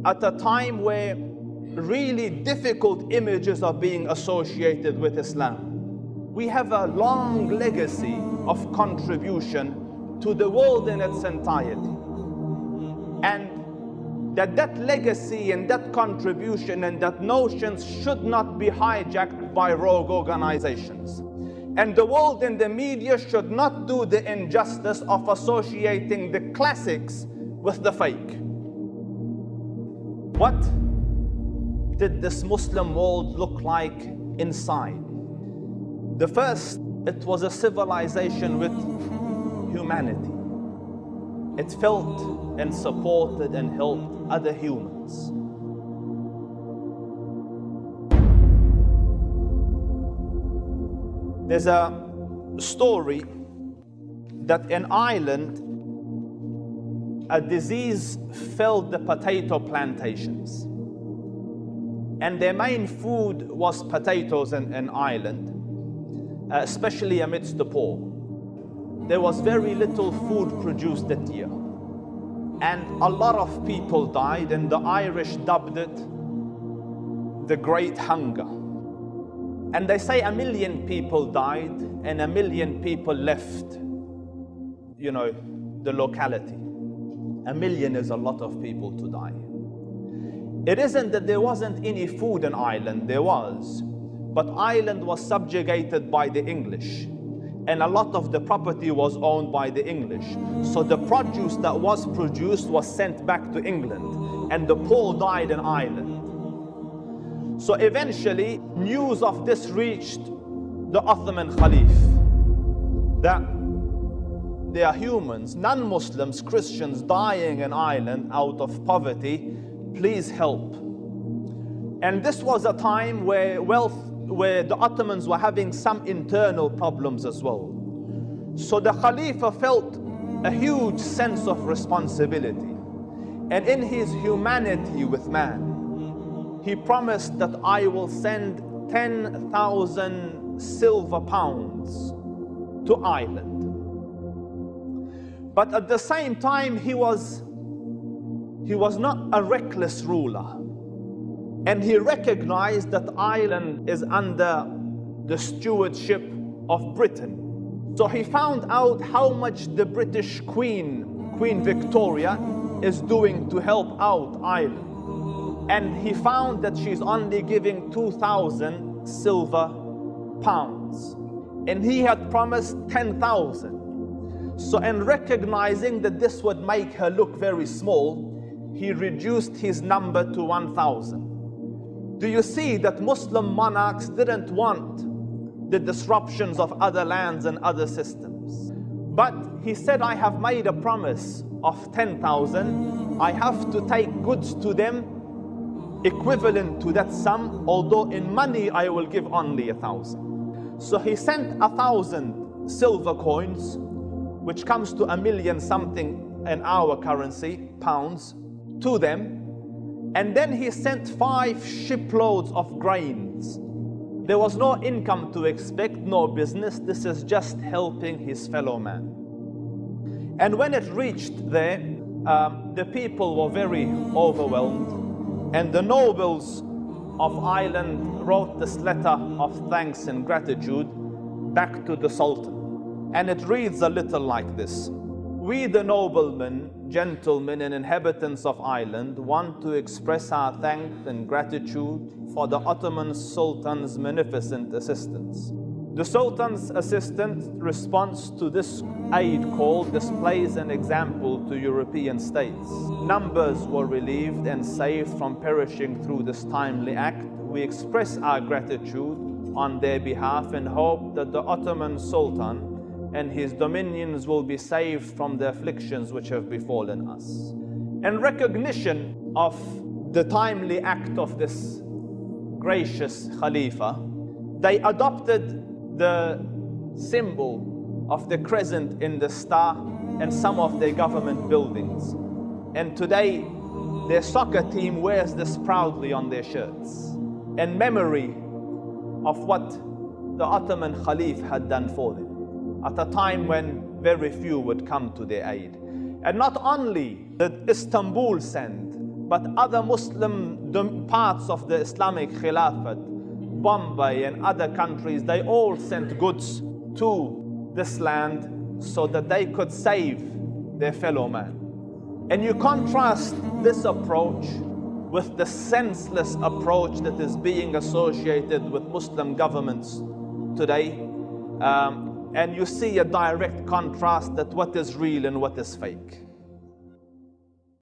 at a time where really difficult images are being associated with Islam. We have a long legacy of contribution to the world in its entirety. And that legacy and that contribution and that notions should not be hijacked by rogue organizations. And the world and the media should not do the injustice of associating the classics with the fake. What did this Muslim world look like inside? The first, it was a civilization with humanity. It felt and supported and helped other humans. There's a story that in Ireland, a disease felled the potato plantations. And their main food was potatoes in Ireland, especially amidst the poor. There was very little food produced that year. And a lot of people died, and the Irish dubbed it the Great Hunger. And they say 1 million people died and 1 million people left, the locality. 1 million is a lot of people to die. It isn't that there wasn't any food in Ireland, there was. But Ireland was subjugated by the English. And a lot of the property was owned by the English. So the produce that was produced was sent back to England. And the poor died in Ireland. So eventually, news of this reached the Ottoman Caliph, that there are humans, non-Muslims, Christians dying in Ireland out of poverty. Please help. And this was a time where the Ottomans were having some internal problems as well. So the Khalifa felt a huge sense of responsibility. And in his humanity with man, he promised that I will send 10,000 silver pounds to Ireland. But at the same time, he was not a reckless ruler. And he recognized that Ireland is under the stewardship of Britain. So he found out how much the British Queen Victoria, is doing to help out Ireland. And he found that she's only giving 2,000 silver pounds. And he had promised 10,000. So in recognizing that this would make her look very small, he reduced his number to 1,000. Do you see that Muslim monarchs didn't want the disruptions of other lands and other systems? But he said, I have made a promise of 10,000. I have to take goods to them equivalent to that sum, although in money I will give only 1,000. So he sent 1,000 silver coins, which comes to 1 million something in our currency, pounds, to them. And then he sent 5 shiploads of grains. There was no income to expect, no business. This is just helping his fellow man. And when it reached there, the people were very overwhelmed. And the nobles of Ireland wrote this letter of thanks and gratitude back to the Sultan. And it reads a little like this. We, the noblemen, gentlemen, and inhabitants of Ireland, want to express our thanks and gratitude for the Ottoman Sultan's magnificent assistance. The Sultan's assistant response to this aid call displays an example to European states. Numbers were relieved and saved from perishing through this timely act. We express our gratitude on their behalf and hope that the Ottoman Sultan and his dominions will be saved from the afflictions which have befallen us. In recognition of the timely act of this gracious Khalifa, they adopted the symbol of the crescent in the star in some of their government buildings. And today, their soccer team wears this proudly on their shirts in memory of what the Ottoman Caliph had done for them at a time when very few would come to their aid. And not only did Istanbul send But other Muslim parts of the Islamic Khilafat, Bombay and other countries, they all sent goods to this land so that they could save their fellow man. And you contrast this approach with the senseless approach that is being associated with Muslim governments today, and you see a direct contrast that what is real and what is fake.